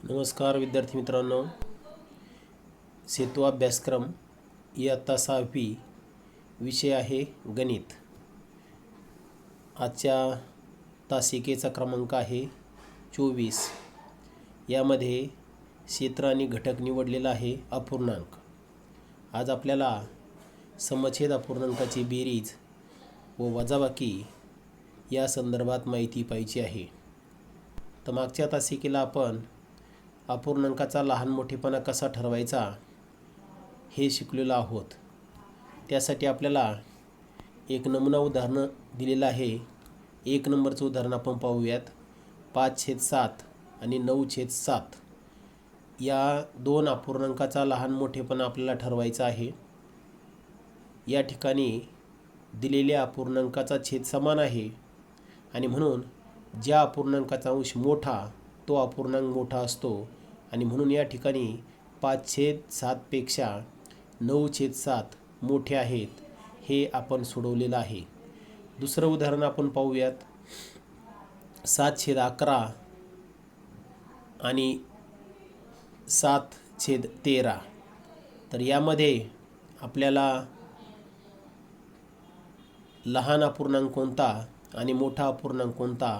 नमस्कार विद्यार्थी मित्रांनो, सेतू अभ्यासक्रम इयत्ता 6वी विषय आहे गणित। आजच्या तासिकेचा क्रमांक आहे 24। यामध्ये क्षेत्र आणि घटक निवडलेला आहे अपूर्णांक। आज आपल्याला समछेद अपूर्णांकाची बेरीज व वजाबाकी या संदर्भात माहिती पाहिजे आहे। तर मागच्या तासिकेला आपण अपूर्णांकाचा लहान मोठेपणा कसा ठरवायचा हे शिकलेलो आहोत। त्यासाठी आपल्याला एक नमुना उदाहरण दिलेलं आहे। 1 नंबरचं उदाहरण आपण पाहूयात। 5/7 आणि 9/7 या दोन अपूर्णांकाचा लहान मोठेपणा आपल्याला ठरवायचा आहे। या ठिकाणी दिलेल्या अपूर्णांकाचा छेद समान आहे आणि म्हणून ज्या अपूर्णांकाचा अंश मोठा तो अपूर्णांक मोठा असतो आणि म्हणून या ठिकाणी 5/7 पेक्षा 9/7 मोठे आहेत हे आपण सोडवलेलं आहे। दुसरं उदाहरण आपण पाहूयात। 7/11 आणि 7/13 तर यामध्ये आपल्याला लहान अपूर्णांक कोणता आणि मोठा अपूर्णांक कोणता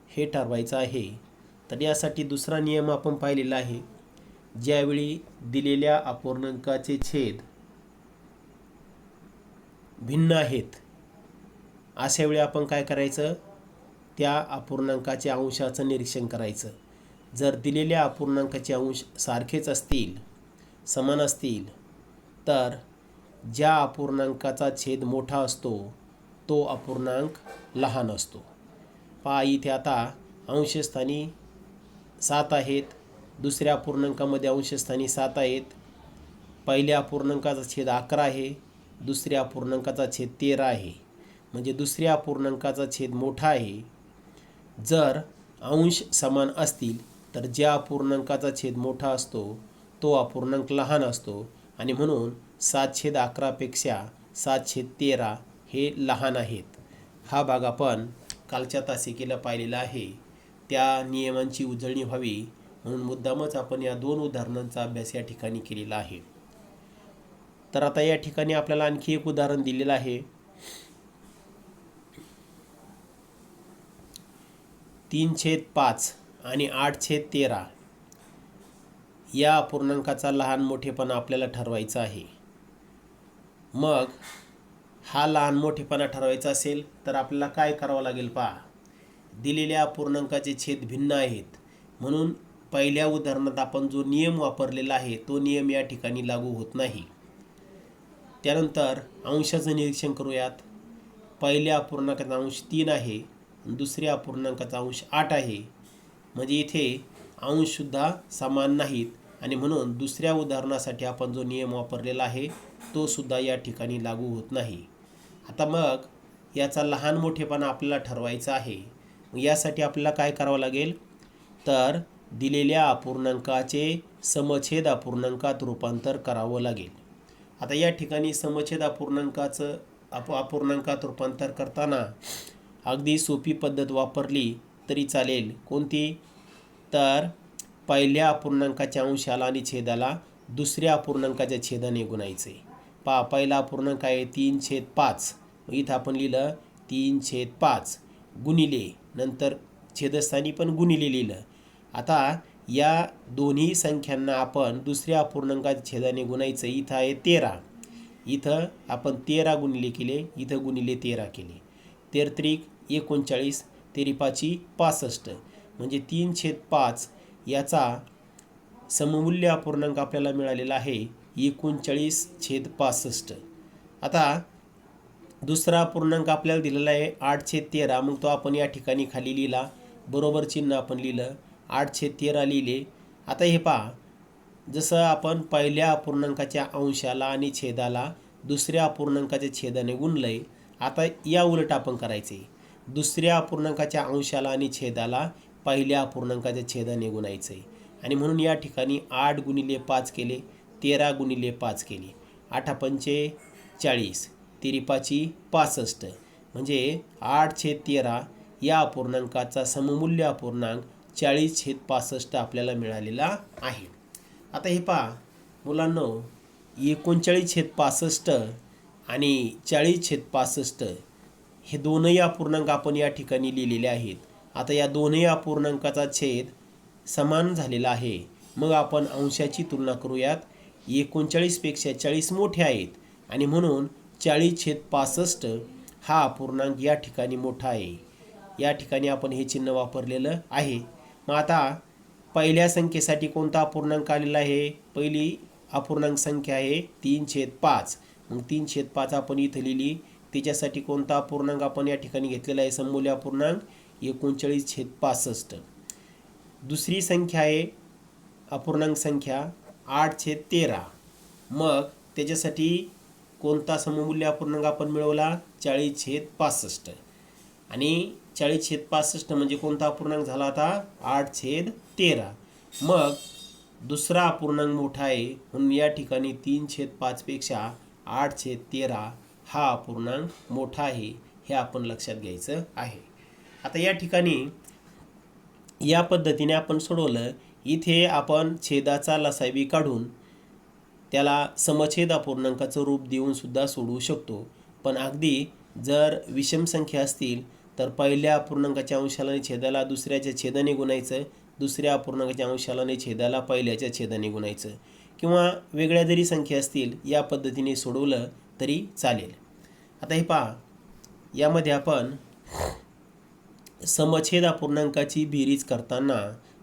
हे ठरवायचं आहे। तर यासाठी दुसरा नियम आपण पाहिलेला आहे। ज्यावेळी दिलेल्या अपूर्णांकाचे छेद भिन्न आहेत अशा वेळी आपण काय करायचं, त्या अपूर्णांकाच्या अंशाचं निरीक्षण करायचं। जर दिलेल्या अपूर्णांकाचे अंश सारखेच असतील, समान असतील, तर ज्या अपूर्णांकाचा छेद मोठा असतो तो अपूर्णांक लहान असतो। पहा इथे आता अंशस्थानी 7 आहेत, दुसऱ्या अपूर्णांकामध्ये अंशस्थानी 7 आहेत। पहिल्या अपूर्णांकाचा छेद 11 आहे, दुसऱ्या अपूर्णांकाचा छेद 13 आहे। म्हणजे दुसऱ्या अपूर्णांकाचा छेद मोठा आहे। जर अंश समान असतील तर ज्या अपूर्णांकाचा छेद मोठा असतो तो अपूर्णांक लहान असतो आणि म्हणून 7/11 पेक्षा 7/13 हे लहान आहेत। हा भाग आपण कालच्या तासिकेला पाहिलेला आहे। त्या नियमांची उजळणी व्हावी म्हणून मुद्दामच आपण या दोन उदाहरणांचा अभ्यास या ठिकाणी केलेला आहे। तर आता या ठिकाणी आपल्याला आणखी एक उदाहरण दिलेलं आहे। 3/5 आणि 8/13 या अपूर्णांकाचा लहान मोठेपणा आपल्याला ठरवायचा आहे। मग हा लहान मोठेपणा ठरवायचा असेल तर आपल्याला काय करावं लागेल पहा। दिलेल्या अपूर्णांकाचे छेद भिन्न आहेत म्हणून पहिल्या उदाहरणात आपण जो नियम वापरलेला आहे तो नियम या ठिकाणी लागू होत नाही। त्यानंतर अंशाचं निरीक्षण करूयात। पहिल्या अपूर्णांकाचा अंश 3 आहे, दुसऱ्या अपूर्णांकाचा अंश 8 आहे। म्हणजे इथे अंशसुद्धा समान नाहीत आणि म्हणून दुसऱ्या उदाहरणासाठी आपण जो नियम वापरलेला आहे तो सुद्धा या ठिकाणी लागू होत नाही। आता मग याचा लहान मोठेपणा आपल्याला ठरवायचा आहे। यासाठी आपल्याला काय करावं लागेल, तर दिलेल्या अपूर्णांकाचे समछेद अपूर्णांकात रूपांतर करावं लागेल। आता या ठिकाणी समछेद अपूर्णांकात रूपांतर करताना अगदी सोपी पद्धत वापरली तरी चालेल। कोणती, तर पहिल्या अपूर्णांकाच्या अंशाला आणि छेदाला दुसऱ्या अपूर्णांकाच्या छेदाने गुणायचे। पहा पहिला अपूर्णांक आहे 3/5, इथं आपण लिहिलं 3/5 गुणिले, नंतर छेदस्थानी पण गुणिले लिहिलं। आता या दोन्ही संख्यांना आपण दुसऱ्या अपूर्णांकाच्या छेदाने गुणायचं। इथं आहे 13, इथं आपण 13 गुणिले केले, इथं गुणिले 13 केले। 13 × 39, 13×5 = 65 म्हणजे 3/5 याचा सममूल्य अपूर्णांक आपल्याला मिळालेला आहे 39/65। आता दुसरा अपूर्णांक आपल्याला दिलेला आहे 8/13, मग तो आपण या ठिकाणी खाली लिहिला, बरोबर चिन्ह आपण लिहिलं, 8/13 लिहिले। आता हे पहा, जसं आपण पहिल्या अपूर्णांकाच्या अंशाला आणि छेदाला दुसऱ्या अपूर्णांकाच्या छेदाने गुणलंय, आता या उलट आपण करायचे। दुसऱ्या अपूर्णांकाच्या अंशाला आणि छेदाला पहिल्या अपूर्णांकाच्या छेदाने गुणायचे आणि म्हणून या ठिकाणी 8 × 5 केले, 13 × 5 केले, 8×5 = 40, 13×5 = 65 म्हणजे 8/13 या अपूर्णांकाचा सममूल्य अपूर्णांक 40/65 आपल्याला मिळालेला आहे. आता हे पहा मुलांनो, 39/65 आणि 40/65 हे दोनही अपूर्णांक आपण या ठिकाणी लिहिलेले आहेत. आता या दोनही अपूर्णांकाचा छेद समान झालेला आहे. मग आपण अंशाची तुलना करूयात. 39पेक्षा 40 मोठे आहेत आणि म्हणून 40/65 हा अपूर्णांक या ठिकाणी मोठा आहे. या ठिकाणी आपण हे चिन्ह वापरलेलं आहे. मग आता पहिल्या संख्येसाठी कोणता अपूर्णांक आलेला आहे? पहिली अपूर्णांक संख्या आहे 3/5. मग 3/5 आपण इथं लिहिली. त्याच्यासाठी कोणता अपूर्णांक आपण या ठिकाणी घेतलेला आहे? सममूल्य अपूर्णांक 39/65. दुसरी संख्या आहे अपूर्णांक संख्या 8/13. मग त्याच्यासाठी कोणता सममूल्य अपूर्णांक आपण मिळवला? 40/65. आणि 40/65 म्हणजे कोणता अपूर्णांक झाला आता? 8/13. मग दुसरा अपूर्णांक मोठा आहे म्हणून या ठिकाणी 3/5 पेक्षा 8/13 हा अपूर्णांक मोठा आहे, हे आपण लक्षात घ्यायचं आहे. आता या ठिकाणी या पद्धतीने आपण सोडवलं. इथे आपण छेदाचा लसावी काढून त्याला समछेद अपूर्णांकाचं रूप देऊन सुद्धा सोडवू शकतो. पण अगदी जर विषम संख्या असतील तर पहिल्या अपूर्णांकाच्या अंशाला आणि छेदाला दुसऱ्याच्या छेदाने गुणायचं, दुसऱ्या अपूर्णांकाच्या अंशाला आणि छेदाला पहिल्याच्या छेदाने गुणायचं, किंवा वेगळ्या जरी संख्या असतील या पद्धतीने सोडवलं तरी चालेल. आता हे पहा, यामध्ये आपण समछेद अपूर्णांकाची बेरीज करताना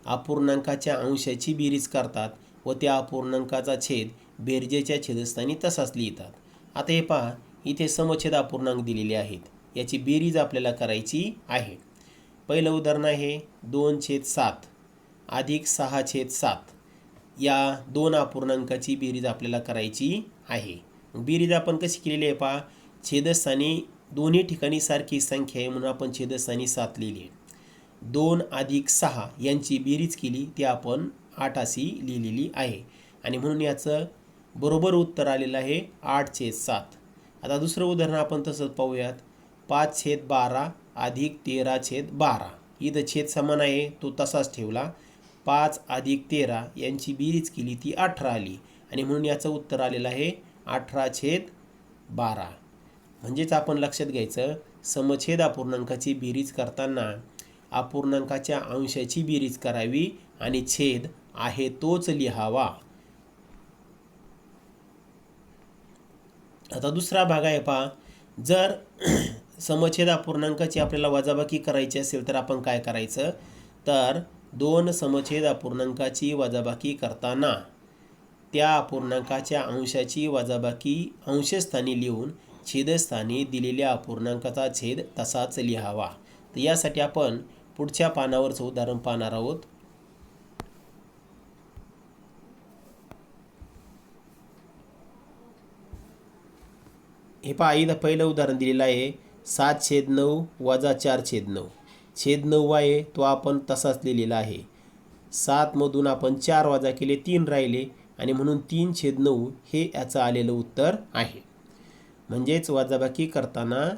अपूर्णांकाच्या अंशाची बेरीज करतात व त्या अपूर्णांकाचा छेद बेरजेच्या छेदस्थानी तसाच लिहितात. आता हे पहा, इथे समछेद अपूर्णांक दिलेले आहेत. याची बेरीज आपल्याला करायची आहे. पहिलं उदाहरण आहे 2/7 अधिक 6/7. या दोन अपूर्णांकाची बेरीज आपल्याला करायची आहे. बेरीज आपण कशी केलेली आहे पहा, छेदस्थानी दोन्ही ठिकाणी सारखी संख्या आहे म्हणून आपण छेदस्थानी 7 लिहिली. 2 अधिक 6 यांची बेरीज केली ती आपण 8 अशी लिहिलेली आहे आणि म्हणून याचं बरोबर उत्तर आलेलं आहे 8/7. आता दुसरं उदाहरण आपण तसंच पाहूयात. 5/12 अधिक 13/12. इथं छेद समान आहे तो तसाच ठेवला. 5 अधिक 13 यांची बेरीज केली ती 18 आली आणि म्हणून याचं उत्तर आलेलं आहे 18/12. म्हणजेच आपण लक्षात घ्यायचं, समछेद अपूर्णांकाची बेरीज करताना अपूर्णांकाच्या अंशाची बेरीज करावी आणि छेद आहे तोच लिहावा. आता दुसरा भाग आहे पहा, जर समछेद अपूर्णांकाची आपल्याला वजाबाकी करायची असेल तर आपण काय करायचं? तर दोन समछेद अपूर्णांकाची वजाबाकी करताना त्या अपूर्णांकाच्या अंशाची वजाबाकी अंशस्थानी लिहून छेदस्थानी दिलेल्या अपूर्णांकाचा छेद तसाच लिहावा. तर यासाठी आपण पुढच्या पानावरचं उदाहरण पाहणार आहोत. हे पहा, इथं पहिलं उदाहरण दिलेलं आहे 7/9 वजा 4/9. छेद 9 आहे तो आपण तसाच लिहिलेला आहे. 7मधून आपण 4 वजा केले, 3 राहिले आणि म्हणून 3/9 हे याचं आलेलं उत्तर आहे. म्हणजेच वजाबाकी करताना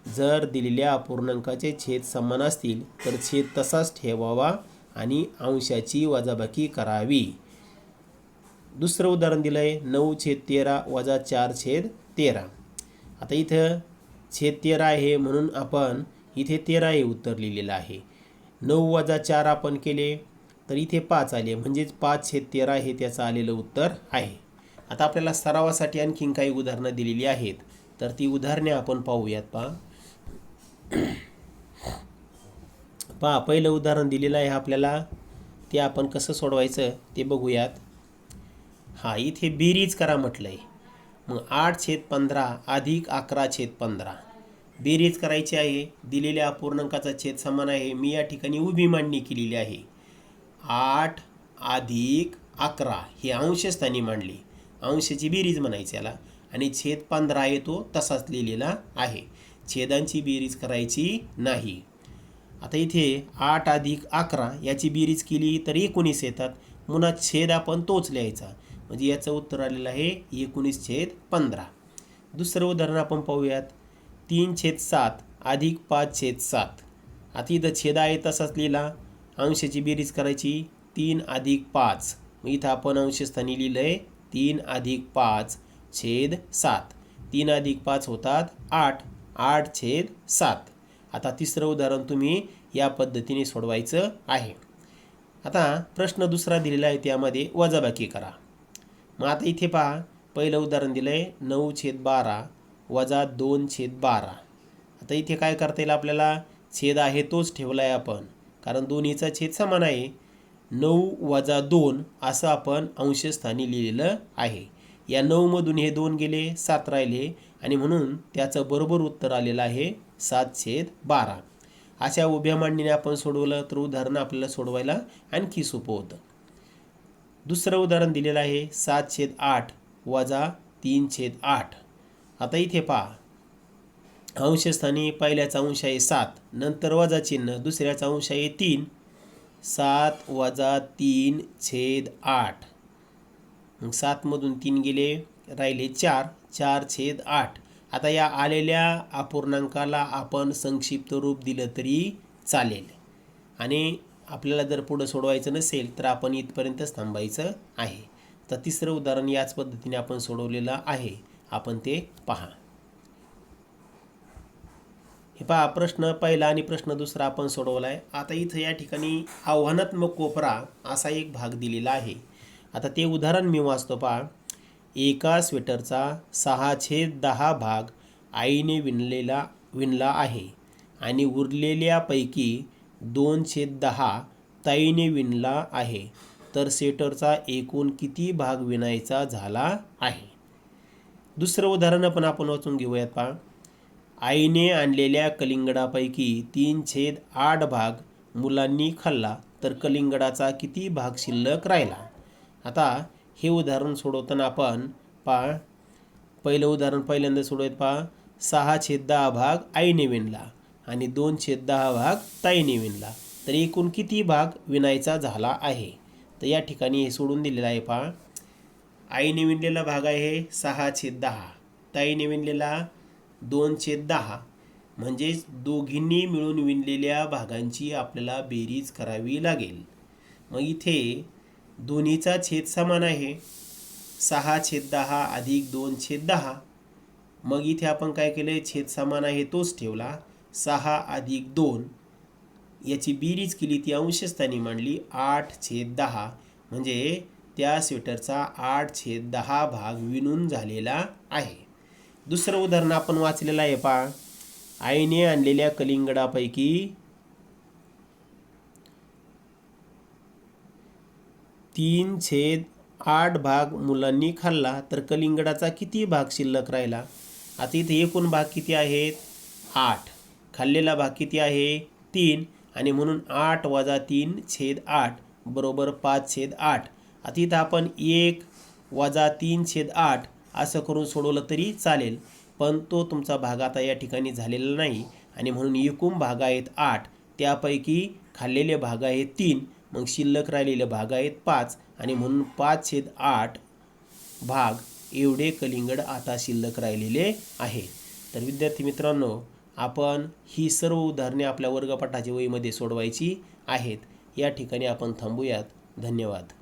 जर दिलेल्या अपूर्णांकाचे छेद समान असतील तर छेद तसाच ठेवावा आणि अंशाची वजाबाकी करावी. दुसरं उदाहरण दिलं आहे 9/13 वजा 4/13. आता इथं छेद 13 आहे म्हणून आपण इथे 13 हे उत्तर लिहिलेलं आहे. 9 वजा 4 आपण केले तर इथे 5 आले, म्हणजेच 5/13 हे त्याचं आलेलं उत्तर आहे. आता आपल्याला सरावासाठी आणखीन काही उदाहरणं दिलेली आहेत तर ती उदाहरणे आपण पाहूयात. पहा, पहिलं उदाहरण दिलेलं आहे आपल्याला, ते आपण कसं सोडवायचं ते बघूयात. हा, इथे बेरीज करा म्हटलं आहे. मग 8/15 अधिक 11/15 बेरीज करायची आहे. दिलेल्या अपूर्णांकाचा छेद समान आहे. मी या ठिकाणी उभी मांडणी केलेली आहे. 8 अधिक 11 हे अंशस्थानी मांडली, अंशाची बेरीज म्हणायची याला, आणि छेद 15 आहे तो तसाच लिहिलेला आहे. छेदांची बेरीज करायची नाही. आता इथे 8 अधिक 11 याची बेरीज केली तर 19 येतात. पुन्हा छेद आपण तोच लिहायचा, म्हणजे याचं उत्तर आलेलं आहे 19/15. दुसरं उदाहरण आपण पाहूयात. 3/7 अधिक 5/7. आता इथं छेद आहे तसाच लिहिला, अंशाची बेरीज करायची 3 अधिक 5. मग इथं आपण अंशस्थानी लिहिलं आहे 3 अधिक 5 छेद 7. 3 अधिक 5 होतात 8. 8 छेद 7. आता तिसरं उदाहरण तुम्ही या पद्धतीने सोडवायचं आहे. आता प्रश्न दुसरा दिलेला आहे, त्यामध्ये वजाबाकी करा. मग आता इथे पहा, पहिलं उदाहरण दिलं आहे 9/12 वजा 2/12. आता इथे काय करता येईल आपल्याला, छेद आहे तोच ठेवला आहे आपण, कारण दोन्हीचा छेद समान आहे. 9 वजा 2 असं आपण अंशस्थानी लिहिलेलं आहे. या 9 मधून हे 2 गेले, 7 राहिले आणि म्हणून त्याचं बरोबर उत्तर आलेलं आहे 7/12. अशा उभ्या मांडणीने आपण सोडवलं तर उदाहरण आपल्याला सोडवायला आणखी सोपं होतं. दुसरं उदाहरण दिलेलं आहे 7/8 वजा 3/8. आता इथे पहा, अंशस्थानी पहिल्याचा अंश आहे 7, नंतर वजा चिन्ह, दुसऱ्याचा अंश आहे 3. 7 वजा 3/8. मग 7 मधून 3 गेले, राहिले 4. 4/8. आता या आलेल्या अपूर्णांकाला आपण संक्षिप्त रूप दिलं तरी चालेल आणि आपल्याला जर पुढं सोडवायचं नसेल तर आपण इथपर्यंतच थांबायचं आहे. तर तिसरं उदाहरण याच पद्धतीने आपण सोडवलेलं आहे. आपण ते पहा. हे पहा, प्रश्न पहिला आणि प्रश्न दुसरा आपण सोडवला आहे. आता इथं या ठिकाणी आव्हानात्मक कोपरा असा एक भाग दिलेला आहे. आता ते उदाहरण मी वाचतो पहा. एका स्वेटरचा 6/10 भाग आईने विणला आहे आणि उरलेल्यापैकी 2/10 ताईने विणला आहे, तर स्वेटरचा एकूण किती भाग विणायचा झाला आहे. दुसरं उदाहरण पण आपण वाचून घेऊयात पहा. आईने आणलेल्या कलिंगडापैकी 3/8 भाग मुलांनी खाल्ला, तर कलिंगडाचा किती भाग शिल्लक राहिला. आता हे उदाहरण सोडवताना आपण पहा, पहिलं उदाहरण पहिल्यांदा सोडवत पहा. 6/10 भाग आईने विणला आणि 2/10 भाग ताईने विणला, तर एकूण किती भाग विणायचा झाला आहे. तर या ठिकाणी हे सोडून दिलेलं आहे पहा. आईने विणलेला भाग आहे 6/10, ताईने विणलेला 2/10. म्हणजेच दोघींनी मिळून विणलेल्या भागांची आपल्याला बेरीज करावी लागेल. मग इथे दोन्हीचा छेद समान आहे, 6/10 अधिक 2/10. मग इथे आपण काय केलं, छेद समान आहे तोच ठेवला. 6 अधिक 2 याची बेरीज केली, ती अंशस्थानी मांडली. 8/10 म्हणजे त्या स्वेटरचा 8/10 भाग विणून झालेला आहे. दुसरं उदाहरण आपण वाचलेलं आहे पहा. आईने आणलेल्या कलिंगडापैकी 3/8 भाग मुलांनी खाल्ला, तर कलिंगडाचा किती भाग शिल्लक राहिला. आता इथे एकूण भाग किती आहेत, 8. खाल्लेला भाग किती आहे, 3. आणि म्हणून 8 वजा 3/8 बरोबर 5/8. आता इथं आपण 1 वजा 3/8 असं करून सोडवलं तरी चालेल, पण तो तुमचा भाग आता या ठिकाणी झालेला नाही आणि म्हणून एकूण भाग आहेत 8. त्यापैकी खाल्लेले भाग आहेत 3. मग शिल्लक राहिलेले भाग आहेत 5 आणि म्हणून 5/8 भाग एवढे कलिंगड आता शिल्लक राहिलेले आहे. तर विद्यार्थी मित्रांनो, आपण ही सर्व उदाहरणे आपल्या वर्गपाठाच्या वहीमध्ये सोडवायची आहेत. या ठिकाणी आपण थांबूयात. धन्यवाद.